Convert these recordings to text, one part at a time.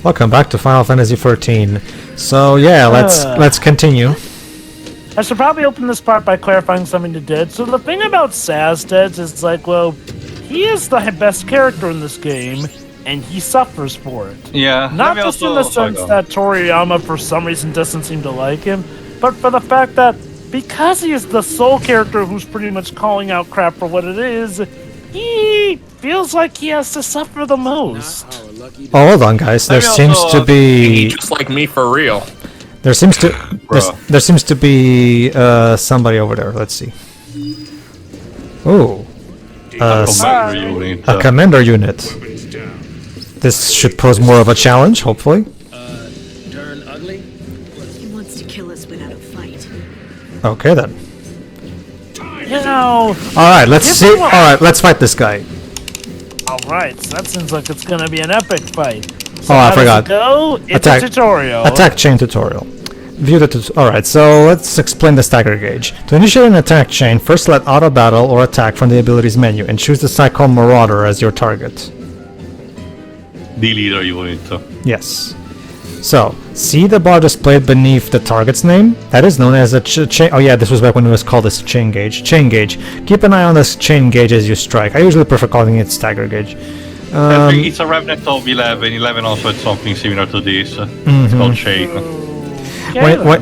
Welcome back to Final Fantasy XIII. So yeah, let's continue. I should probably open this part by clarifying something you did. So the thing about Sazdeads is like, well, he is the best character in this game, and he suffers for it. Yeah. Not just in the sense that Toriyama for some reason doesn't seem to like him, but for the fact that because he is the sole character who's pretty much calling out crap for what it is, he feels like he has to suffer the most. Oh, hold on, guys. There seems to be just like me for real. there seems to be somebody over there. Let's see. Oh, a commander unit. This should pose more of a challenge, hopefully. Turn ugly? He wants to kill us without a fight. Okay then. You know. All right, let's see. All right, let's fight this guy. All right, so that seems like it's gonna be an epic fight. So Oh, I how forgot. does it go? It's Attack. a tutorial. Attack chain tutorial. View the Alright, so let's explain the stagger gauge. To initiate an attack chain, first select auto battle or attack from the abilities menu and choose the PSICOM Marauder as your target. The leader unit. Yes. So, see the bar displayed beneath the target's name? That is known as a chain. Oh yeah, this was back when it was called this chain gauge. Chain gauge. Keep an eye on this chain gauge as you strike. I usually prefer calling it stagger gauge. It's a remnant of 11. 11 also had something similar to this. It's called chain.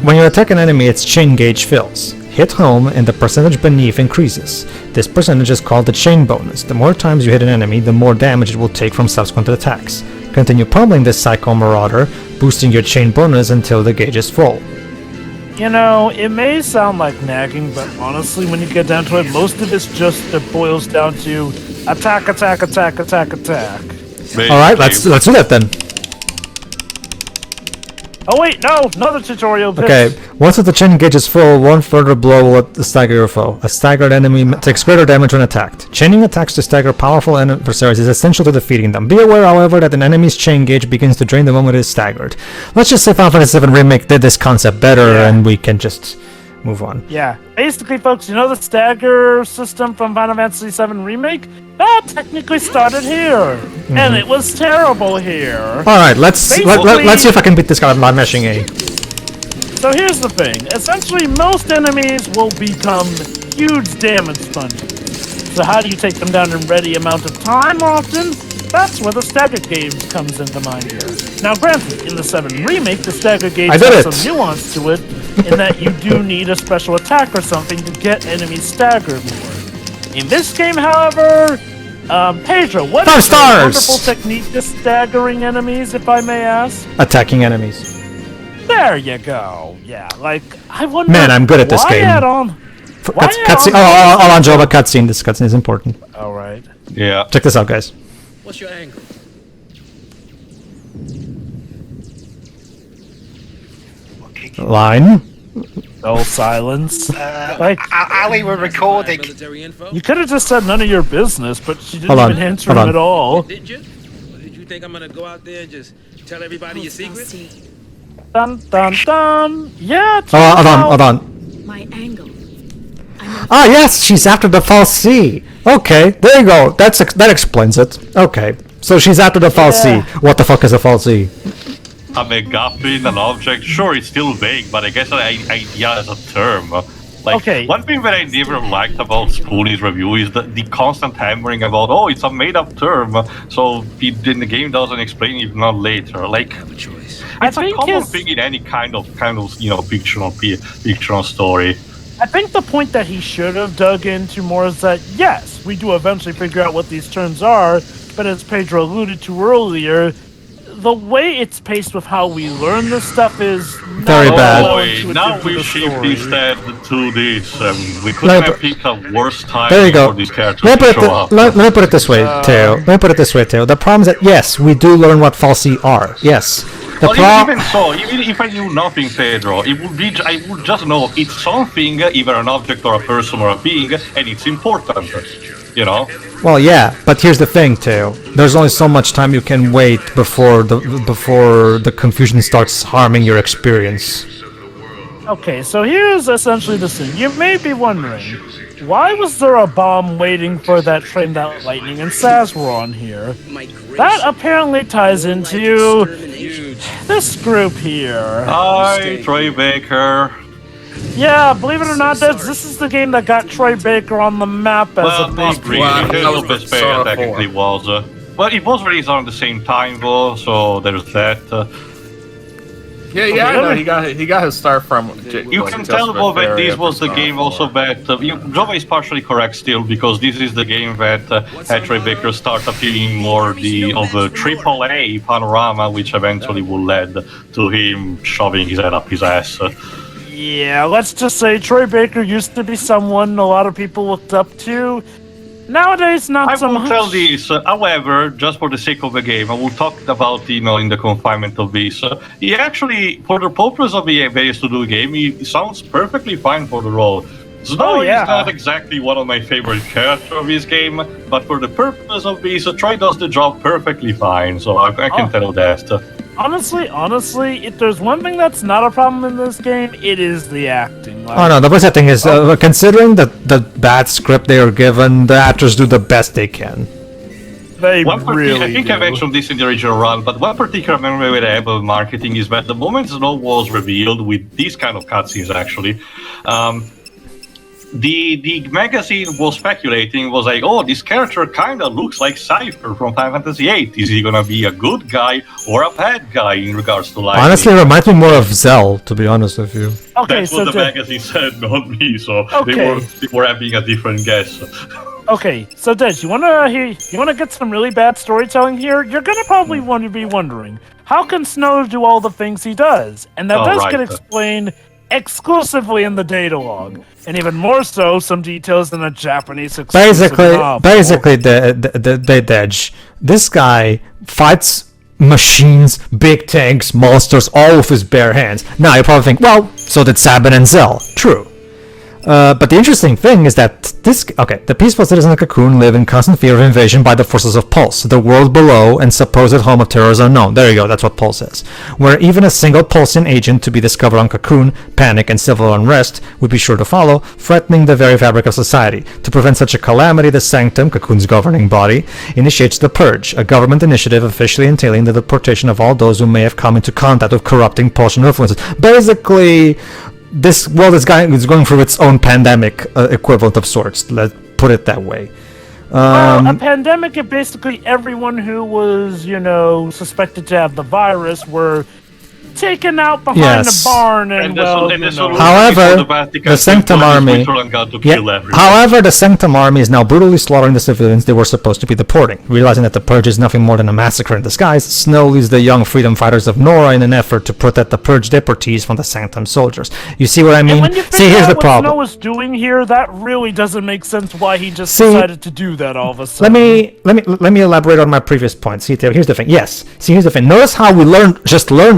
When you attack an enemy, its chain gauge fills. Hit home and the percentage beneath increases. This percentage is called the chain bonus. The more times you hit an enemy, the more damage it will take from subsequent attacks. Continue pummeling this PSICOM Marauder, boosting your chain bonus until the gauge is full. You know, it may sound like nagging, but honestly, when you get down to it, most of this just boils down to attack, attack, attack, attack, attack. Alright, let's do that then. Oh wait, no, another tutorial. Okay, once the chain gauge is full, one further blow will stagger your foe. A staggered enemy takes greater damage when attacked. Chaining attacks to stagger powerful adversaries is essential to defeating them. Be aware, however, that an enemy's chain gauge begins to drain the moment it is staggered. Let's just say Final Fantasy VII Remake did this concept better, and we can just move on. Yeah, basically, folks, you know the stagger system from Final Fantasy VII Remake? That technically started here, and it was terrible here. All right, let's see if I can beat this guy with not mashing A. So here's the thing: essentially, most enemies will become huge damage sponges. So how do you take them down in ready amount of time? Often, that's where the stagger gauge comes into mind here. Now, granted, in the 7 Remake, the stagger gauge has some nuance to it, in that you do need a special attack or something to get enemies staggered more. In this game, however, Pedro, what is your wonderful technique to staggering enemies, if I may ask? Attacking enemies. There you go. Yeah, like, I wonder... Man, I'm good at this game. Cutscene. Oh, hold on, Joe, but cutscene. This cutscene is important. Alright. Yeah. Check this out, guys. What's your angle? Line. No silence. Ali, we're recording. You could have just said none of your business, but she didn't even answer him at all. Did you? Did you think I'm gonna go out there and just tell everybody your secret? Dun dun dun. Yeah. Hold on. My angle. Ah, yes, she's after the false C. Okay, there you go. That explains it. Okay, so she's after the false C. What the fuck is a false C? A MacGuffin, an object, sure, it's still vague, but I guess an idea as a term. One thing that I never liked about Spoonie's review is the constant hammering about, oh, it's a made-up term, so the game doesn't explain it, not later. Like, it's a common thing in any kind of fictional story. I think the point that he should have dug into more is that, yes, we do eventually figure out what these terms are, but as Pedro alluded to earlier, the way it's paced with how we learn this stuff is very bad. Now we shift instead to this. We couldn't have picked a worse time for these characters to show up. Let me put it this way, Teo. The problem is that, yes, we do learn what falsi are. Yes. Even so, even if I knew nothing, Pedro, I would just know it's something, either an object or a person or a being, and it's important. You know? Well, yeah, but here's the thing, Teo. There's only so much time you can wait before the confusion starts harming your experience. Okay, so here's essentially the thing. You may be wondering, why was there a bomb waiting for that train that Lightning and Saz were on here? That apparently ties into This group here. Hi, Troy Baker. Yeah, believe it or not, this is the game that got Troy Baker on the map as a big Not really. Well, Persona technically was. But it was released around the same time, though, so there's that. I know he got his start from. You can tell, though, that this was the game also that Jova is partially correct still, because this is the game that had Troy Baker start appearing more of a AAA panorama, which eventually would lead to him shoving his head up his ass. Yeah, let's just say Troy Baker used to be someone a lot of people looked up to. Nowadays, not so much. I will tell this, however, just for the sake of the game, I will talk about, in the confinement of this. He actually, for the purpose of the various to-do game, he sounds perfectly fine for the role. Snow is not exactly one of my favorite characters of this game, but for the purpose of this, Troy does the job perfectly fine, so I can tell that. Honestly, if there's one thing that's not a problem in this game, it is the acting. The best thing is, considering the bad script they are given, the actors do the best they can. They I think I mentioned this in the original run, but one particular memory that I have of marketing is that the moment Snow was revealed with these kind of cutscenes, actually, the magazine was speculating, was like, oh, this character kind of looks like Cypher from Final Fantasy VIII. Is he gonna be a good guy or a bad guy in regards to life? Honestly, it reminds me more of Zell, to be honest with you. Okay, that's what the magazine said, not me. So they were having a different guess. Okay, so Dej, you wanna get some really bad storytelling here? You're gonna probably want to be wondering, how can Snow do all the things he does? And that get explained exclusively in the data log, and even more so, some details in a Japanese exclusive novel. Basically, the Dej. This guy fights machines, big tanks, monsters, all with his bare hands. Now you probably think, well, so did Sabin and Zell. True. But the interesting thing is that the peaceful citizens of Cocoon live in constant fear of invasion by the forces of Pulse, the world below and supposed home of terrors unknown. There you go, that's what Pulse is. Where even a single Pulsian agent to be discovered on Cocoon, panic and civil unrest would be sure to follow, threatening the very fabric of society. To prevent such a calamity, the Sanctum, Cocoon's governing body, initiates the Purge, a government initiative officially entailing the deportation of all those who may have come into contact with corrupting Pulsian influences. Basically, this world is going through its own pandemic equivalent of sorts. Let's put it that way. A pandemic, and basically everyone who was, suspected to have the virus were taken out behind the barn, however, the Sanctum Army. However, the Sanctum Army is now brutally slaughtering the civilians they were supposed to be deporting. Realizing that the Purge is nothing more than a massacre in disguise, Snow leads the young freedom fighters of Nora in an effort to protect the Purge deportees from the Sanctum soldiers. You see what I mean? See, here's the problem. What Snow is doing here, that really doesn't make sense. Why he just decided to do that all of a sudden? Let me elaborate on my previous point. See, here's the thing. Yes. See, here's the thing. Notice how we learned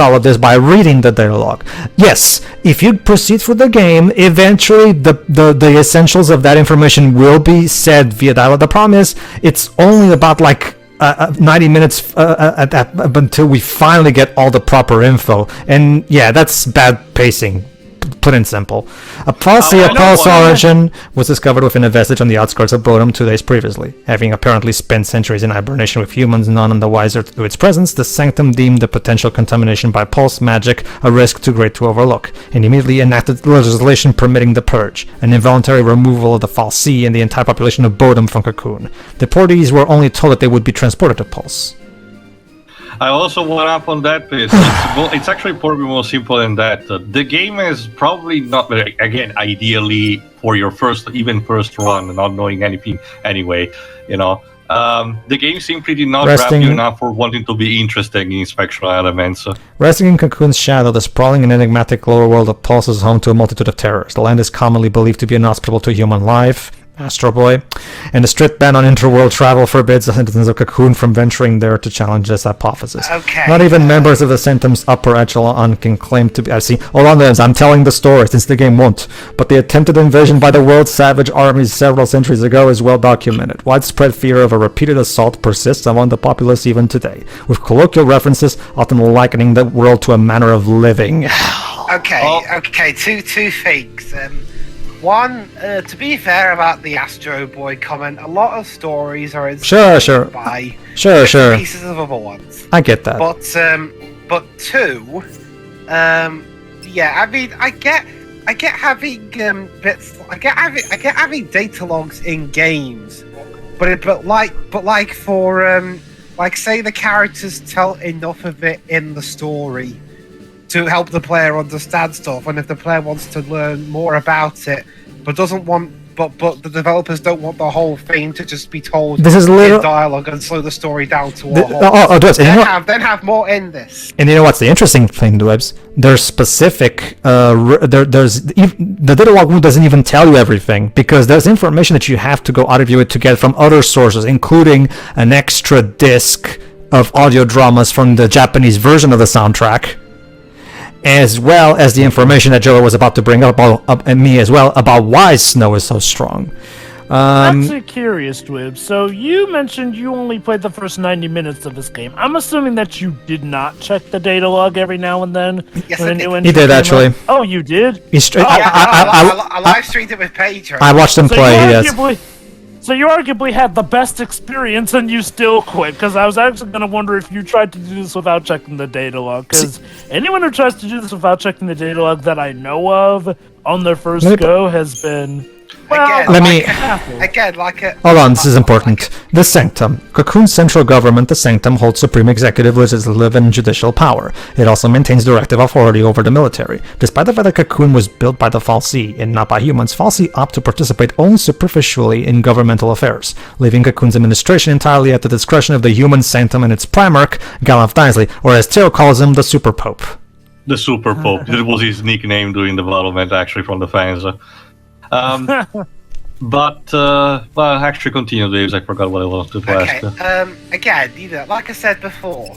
all of this by reading the dialogue. Yes, if you proceed through the game, eventually the essentials of that information will be said via dialogue. The problem is, it's only about 90 minutes until we finally get all the proper info. And yeah, that's bad pacing. Put in simple. A Pulse origin was discovered within a vestige on the outskirts of Bodhum 2 days previously. Having apparently spent centuries in hibernation with humans, none the wiser to its presence, the Sanctum deemed the potential contamination by Pulse magic a risk too great to overlook, and immediately enacted legislation permitting the Purge, an involuntary removal of the Fal'Cie and the entire population of Bodhum from Cocoon. The deportees were only told that they would be transported to Pulse. I also went up on that bit. It's actually probably more simple than that. The game is probably not very, again, ideally for your first run, not knowing anything anyway, the game simply did not grab you enough for wanting to be interesting in spectral elements. Resting in Cocoon's shadow, the sprawling and enigmatic lower world of Pulse is home to a multitude of terrors. The land is commonly believed to be inhospitable to human life, Astro Boy, and a strict ban on interworld travel forbids the citizens of Cocoon from venturing there to challenge this hypothesis. Okay. Not even members of the Sanctum's upper echelon can claim to be... Hold on, I'm telling the story, since the game won't. But the attempted invasion by the world's savage armies several centuries ago is well documented. Widespread fear of a repeated assault persists among the populace even today, with colloquial references often likening the world to a manner of living. Okay, two things. One, to be fair about the Astro Boy comment, a lot of stories are inspired by pieces of other ones. I get that. But but 2, yeah, I mean, I get having bits. I get having data logs in games, but like for like say the characters tell enough of it in the story to help the player understand stuff, and if the player wants to learn more about it, but doesn't want. But the developers don't want the whole thing to just be told this is in dialogue and slow the story down to a halt. Then have more in this. And you know what's the interesting thing, Dwebs? There's specific. The data log doesn't even tell you everything, because there's information that you have to go out of your way to get from other sources, including an extra disc of audio dramas from the Japanese version of the soundtrack, as well as the information that Joe was about to bring up and me as well about why Snow is so strong. I'm actually curious, Dwib. So you mentioned you only played the first 90 minutes of this game. I'm assuming that you did not check the data log every now and then. Yes, when I did. He did actually. Up? Oh, you did? I live streamed it with Pedro. I watched him play. Yes. So you arguably had the best experience and you still quit, because I was actually going to wonder if you tried to do this without checking the data log, because anyone who tries to do this without checking the data log that I know of on their first go has been... Well, Hold on, this is important. The Sanctum. Cocoon's central government, the Sanctum, holds supreme executive, legislative, and judicial power. It also maintains directive authority over the military. Despite the fact that Cocoon was built by the Fal'Cie and not by humans, Fal'Cie opt to participate only superficially in governmental affairs, leaving Cocoon's administration entirely at the discretion of the human Sanctum and its primarch, Galaf Disley, or as Theo calls him, the Super Pope. The Super Pope. That was his nickname during development, actually, from the fans. Actually continue, Dave. I forgot what I wanted to ask. Again, like I said before,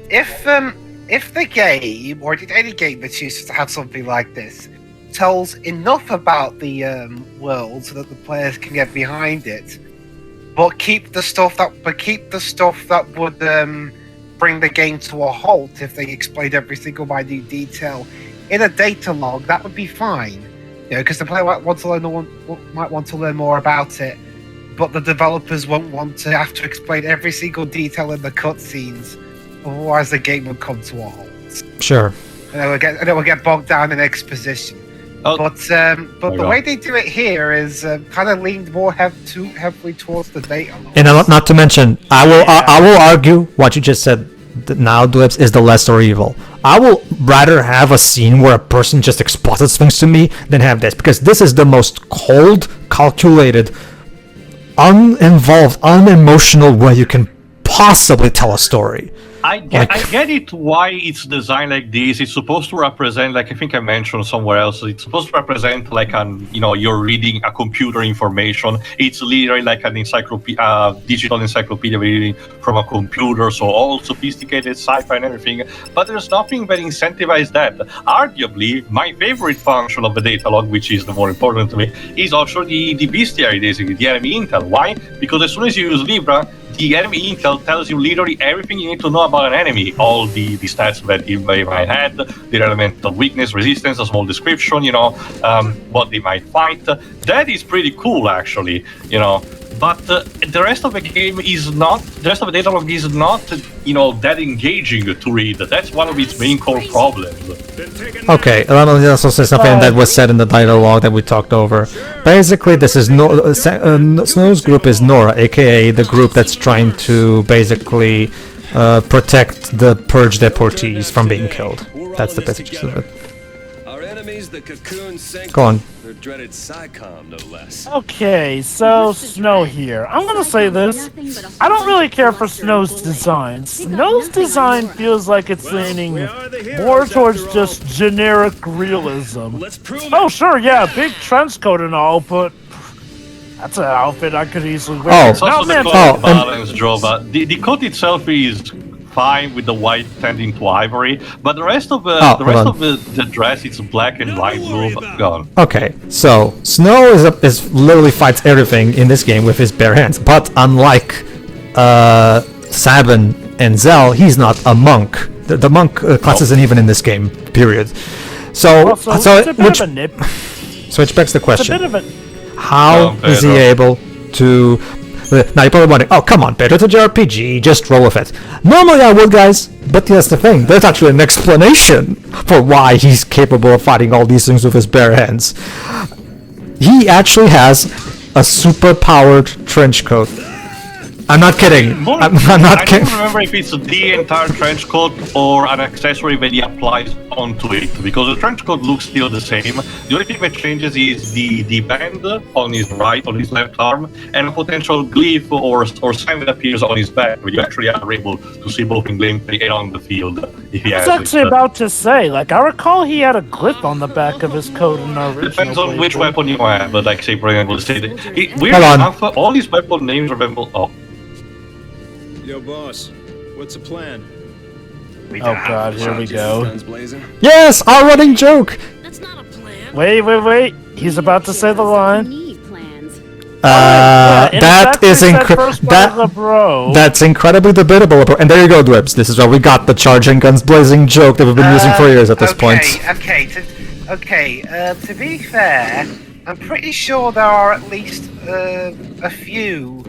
if the game, or any game that chooses to have something like this, tells enough about the world so that the players can get behind it, but keep the stuff that would bring the game to a halt if they explained every single minute detail in a data log, that would be fine. Because the player might want to learn more about it, but the developers won't want to have to explain every single detail in the cutscenes. Otherwise, the game would come to a halt. Sure. And it will get bogged down in exposition. But the way they do it here is kind of leaned more heavily towards the data log. And not to mention, I will argue what you just said. Now, Dwibs, is the lesser evil. I will rather have a scene where a person just exposits things to me than have this, because this is the most cold, calculated, uninvolved, unemotional way you can possibly tell a story. I get it why it's designed like this. It's supposed to represent, like I think I mentioned somewhere else, it's supposed to represent like you're reading a computer information. It's literally like an encyclopedia, digital encyclopedia reading from a computer, so all sophisticated sci-fi and everything. But there's nothing that incentivizes that. Arguably, my favorite function of the data log, which is the more important to me, is also the bestiary, basically, the enemy intel. Why? Because as soon as you use Libra, the enemy intel tells you literally everything you need to know about an enemy. All the stats that they might have, their elemental weakness, resistance, a small description, what they might fight. That is pretty cool, actually, But the rest of the game is not, the rest of the data log is not, that engaging to read. That's one of its main core problems. Okay, let me also say something that was said in the data log that we talked over. Basically, this is Snow's group is Nora, aka the group that's trying to basically protect the Purge deportees from being killed. That's the basic gist of it. Our enemies, the Cocoon Sanctum. Go on. Their dreaded PSICOM, no less. Okay, so Snow here. I'm gonna say this. I don't really care for Snow's design. Snow's design feels like it's leaning more towards just generic realism. Oh, sure, yeah, big trench coat and all, but that's an outfit I could easily wear. It's also the coat balance drawback. The coat itself is fine with the white tending to ivory, but the rest of the dress, it's black and light blue. Gone. Okay, so Snow is literally fights everything in this game with his bare hands, but unlike Sabin and Zell, he's not a monk. The monk class isn't even in this game. Period. So which begs the question: how is he able to? Now you're probably wondering, oh come on, Pedro, it's a JRPG, just roll with it. Normally I would, guys, but that's the thing. There's actually an explanation for why he's capable of fighting all these things with his bare hands. He actually has a super-powered trench coat. I'm not kidding. I'm not kidding. I don't remember if it's the entire trench coat or an accessory that he applies onto it, because the trench coat looks still the same. The only thing that changes is the band on his left arm, and a potential glyph or sign that appears on his back, where you actually are able to see both in gameplay and on the field. If he has I was actually about to say, like, I recall he had a glyph on the back of his coat in our original Depends on which playthrough. weapon you have, but like, say, for example, Hold on. all these weapon names resemble. Oh. Yo, boss. What's the plan? Oh god, here we go. Guns blazing? Yes, our running joke. That's not a plan. Wait. He's about to say the line. Need plans. That's incredibly debatable. And there you go, Dwibs. This is where we got the charging guns blazing joke that we've been using for years at this point. To be fair, I'm pretty sure there are at least a few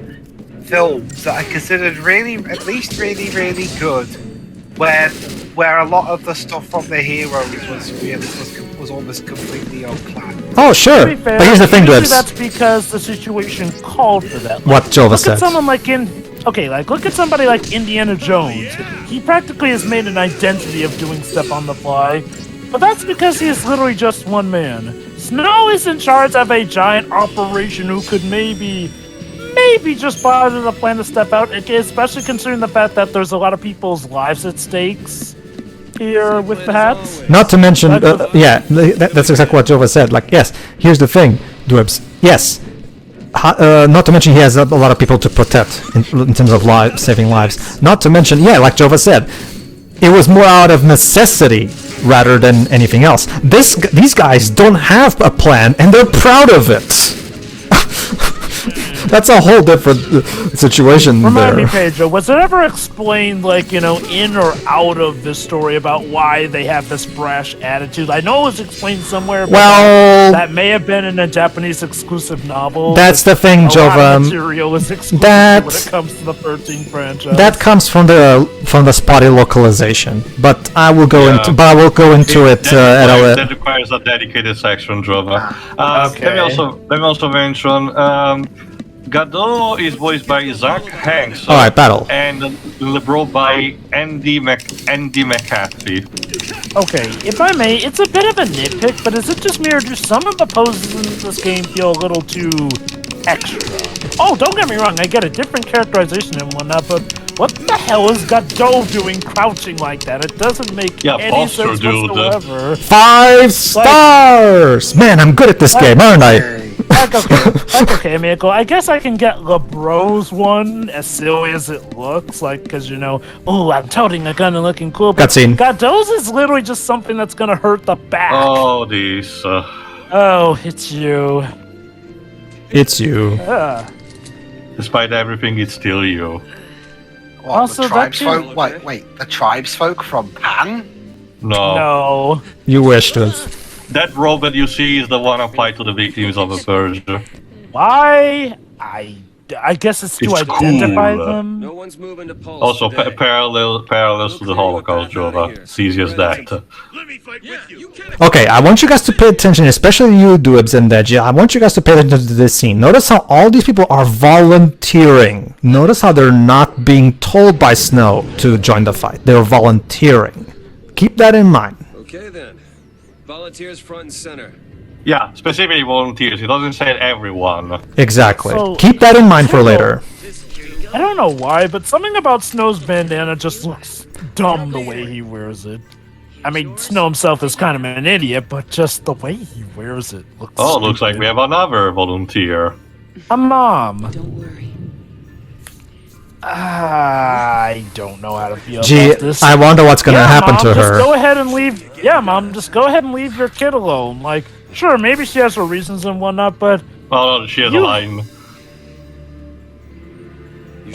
films that I considered really good, where a lot of the stuff from the heroes was almost completely unplanned. Oh sure, but here's the thing, Dwibs. That's because the situation called for that. What Jova said. Look at someone like look at somebody like Indiana Jones. He practically has made an identity of doing stuff on the fly, but that's because he is literally just one man. Snow is in charge of a giant operation who could maybe just bother to plan to step out, especially considering the fact that there's a lot of people's lives at stakes here with that. Not to mention, that's exactly what Jova said. Like, yes, here's the thing, Dwibs. Yes, not to mention he has a lot of people to protect in terms of saving lives. Not to mention, like Jova said, it was more out of necessity rather than anything else. These guys don't have a plan, and they're proud of it. That's a whole different situation. Remind me, Pedro, was it ever explained, like, in or out of this story about why they have this brash attitude? I know it was explained somewhere, but that may have been in a Japanese exclusive novel. That's the thing, Jova. Material is exclusive when it comes to the 13 franchise. That comes from the spotty localization, but I will go into it that requires a dedicated section, Jova. Let me also mention. Godot is voiced by Zach Hanks. Alright, battle. And LeBro by Andy McCarthy. Okay, if I may, it's a bit of a nitpick, but is it just me or do some of the poses in this game feel a little too extra? Oh, don't get me wrong, I get a different characterization and whatnot, but what the hell is Godot doing crouching like that? It doesn't make any sense whatsoever. 5 stars! Man, I'm good at this game, aren't I? Okay, Miko. I guess I can get LeBro's one, as silly as it looks, because I'm toting a gun and looking cool. But Cutscene. Godot's is literally just something that's gonna hurt the back. Oh, these. Oh, it's you. It's you. Despite everything, it's still you. What, also, the tribesfolk? Wait, the tribesfolk from Pan? No. You wish to. That robe that you see is the one applied to the victims of the Purge. Why? I guess it's to identify them. No one's moving to Pulse also, parallels to the Holocaust, Jova. It's easy as that. Okay, I want you guys to pay attention, especially you, Dwibs and Deji. I want you guys to pay attention to this scene. Notice how all these people are volunteering. Notice how they're not being told by Snow to join the fight. They're volunteering. Keep that in mind. Okay then. Volunteers front and center. Yeah, specifically volunteers. It doesn't say everyone. Exactly. So, keep that in mind for later. I don't know why, but something about Snow's bandana just looks dumb the way he wears it. I mean, Snow himself is kind of an idiot, but just the way he wears it looks stupid. Looks like we have another volunteer. A mom. Don't worry. I don't know how to feel about this. I wonder what's going to happen to her. Just go ahead and leave. Yeah, Mom, just go ahead and leave your kid alone. Like, sure, maybe she has her reasons and whatnot, but... Oh, no, she has a line.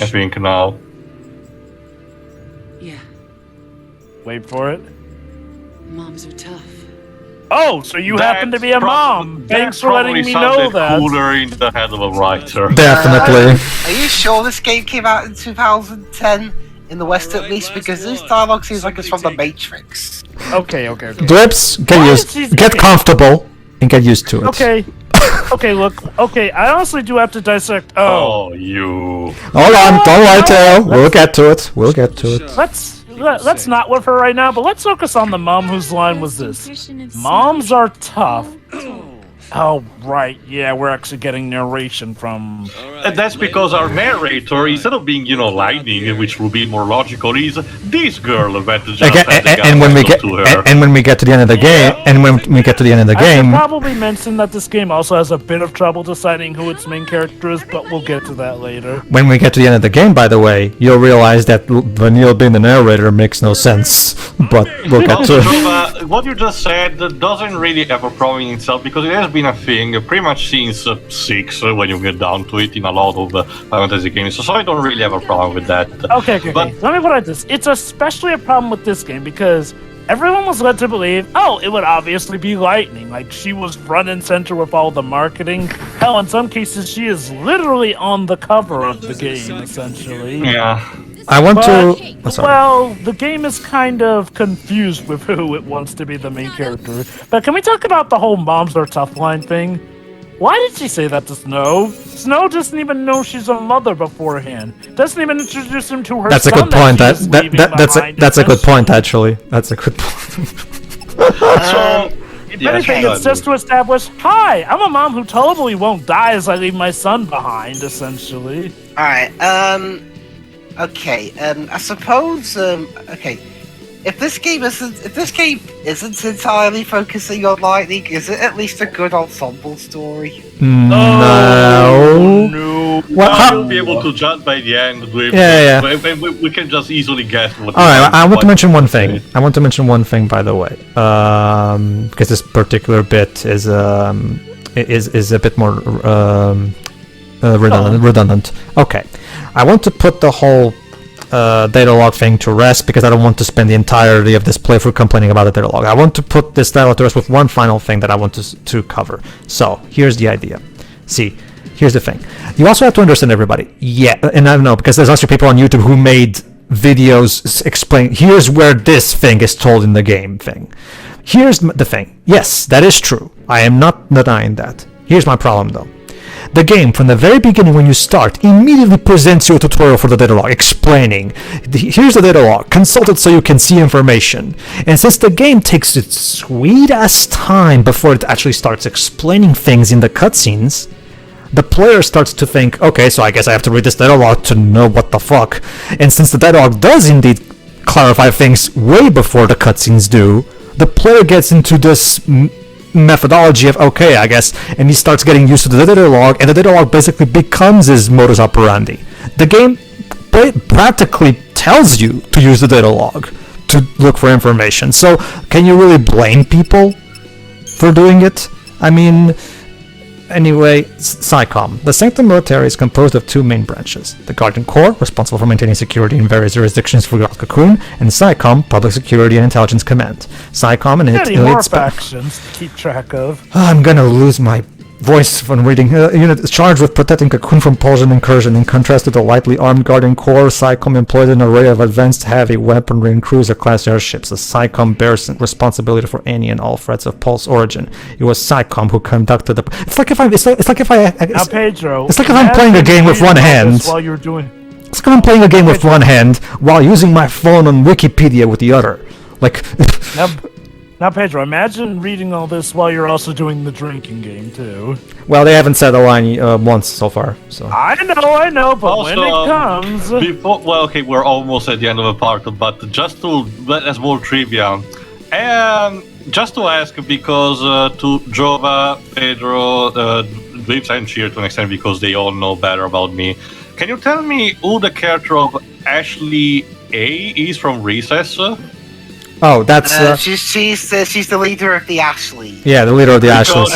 I think now. Yeah. Wait for it. Moms are tough. Oh, so you happen to be a mom. Thanks for letting me know that. Cooler in the head of a writer. Definitely. Are you sure this game came out in 2010? In the West at least? Because this dialogue seems like it's from the Matrix. Okay. Drips, get comfortable and get used to it. Okay. Okay, I honestly do have to dissect. Oh, you. Hold on, don't lie, Teo. We'll get to it. Let's not with her right now, but let's focus on the mom whose line was this. Moms are tough. Oh, right, yeah, we're actually getting narration from... And that's because our narrator, instead of being, lightning, which would be more logical, is this girl that just and when we get to the end of the game, I should probably mention that this game also has a bit of trouble deciding who its main character is, but we'll get to that later. When we get to the end of the game, by the way, you'll realize that Vanille being the narrator makes no sense, but we'll get to it. What you just said doesn't really have a problem in itself, because it has been a thing pretty much since 6 when you get down to it in a lot of Final Fantasy games, so I don't really have a problem with that. Okay. Let me put it this. It's especially a problem with this game because everyone was led to believe, it would obviously be Lightning. Like, she was front and center with all the marketing. Hell, in some cases, she is literally on the cover of the game, essentially. Yeah. Well, the game is kind of confused with who it wants to be the main character. But can we talk about the whole moms are tough line thing? Why did she say that to Snow? Snow doesn't even know she's a mother beforehand. Doesn't even introduce him to her. That's a good point. That's a good point, actually. That's a good point. If anything, it's just to establish, hi, I'm a mom who totally won't die as I leave my son behind, essentially. Alright, okay, I suppose, if this game isn't entirely focusing on Lightning, is it at least a good ensemble story? No. You'll be able to judge by the end. We can just easily guess what. Alright, I want to mention one thing. By the way, because this particular bit is a bit more redundant. Okay, I want to put the whole data log thing to rest because I don't want to spend the entirety of this playthrough complaining about the data log. I want to put this dialogue to rest with one final thing that I want to cover. So here's the idea. See, here's the thing. You also have to understand, everybody. Yeah, and I know because there's also people on YouTube who made videos explain. Here's where this thing is told in the game thing. Here's the thing. Yes, that is true. I am not denying that. Here's my problem though. The game, from the very beginning when you start, immediately presents you a tutorial for the data log, explaining, here's the data log, consult it so you can see information. And since the game takes its sweet-ass time before it actually starts explaining things in the cutscenes, the player starts to think, okay, so I guess I have to read this data log to know what the fuck. And since the data log does indeed clarify things way before the cutscenes do, the player gets into this methodology of okay, I guess, and he starts getting used to the data log, and the data log basically becomes his modus operandi. The game practically tells you to use the data log to look for information. So can you really blame people for doing it? I mean, anyway, PSICOM. The Sanctum military is composed of two main branches. The Guardian Corps, responsible for maintaining security in various jurisdictions for Cocoon, and PSICOM, Public Security and Intelligence Command. PSICOM and its more factions to keep track of. I'm gonna lose my voice when reading. Unit is charged with protecting Cocoon from Purge and incursion. In contrast to the lightly armed Guardian Corps, PSICOM employs an array of advanced heavy weaponry and cruiser-class airships. The PSICOM bears responsibility for any and all threats of Pulse origin. It was PSICOM who conducted the. It's like if I'm playing a game with one hand. While you're doing. It's like I'm playing a game with one hand while using my phone on Wikipedia with the other. Like. Now, Pedro, imagine reading all this while you're also doing the drinking game, too. Well, they haven't said a line once so far, so... I know, but also, when it comes... We're almost at the end of the part, but just as more trivia, and just to ask, because to Jova, Pedro, Dwips and Cheer to an extent, because they all know better about me, can you tell me who the character of Ashley A is from Recess? Oh, that's she's the leader of the Ashley. Yeah, the leader of the Ashleys.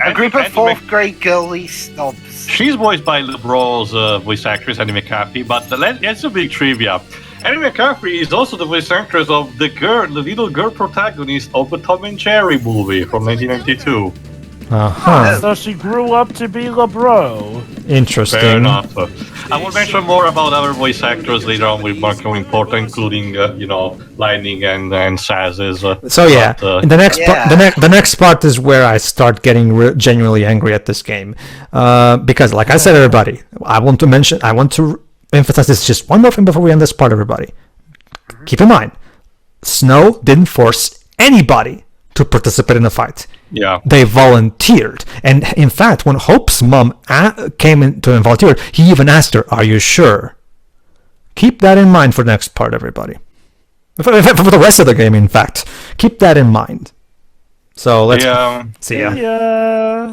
A group of fourth grade girly snobs. She's voiced by LeBron's voice actress Annie McAfee, but that's a big trivia. Annie McCaffrey is also the voice actress of the little girl protagonist of the Tom and Jerry movie from 1992. So she grew up to be LeBro. Interesting. Fair enough. I will mention more about other voice actors later on with Marco Importo, including, Lightning and Saz's. So yeah, the next part is where I start getting genuinely angry at this game, because, like I said, everybody, I want to emphasize this just one more thing before we end this part, everybody. Keep in mind, Snow didn't force anybody to participate in the fight. Yeah. They volunteered. And in fact, when Hope's mom came in to volunteer, he even asked her, "Are you sure?" Keep that in mind for the next part, everybody. For the rest of the game, in fact. Keep that in mind. So let's see ya. Yeah.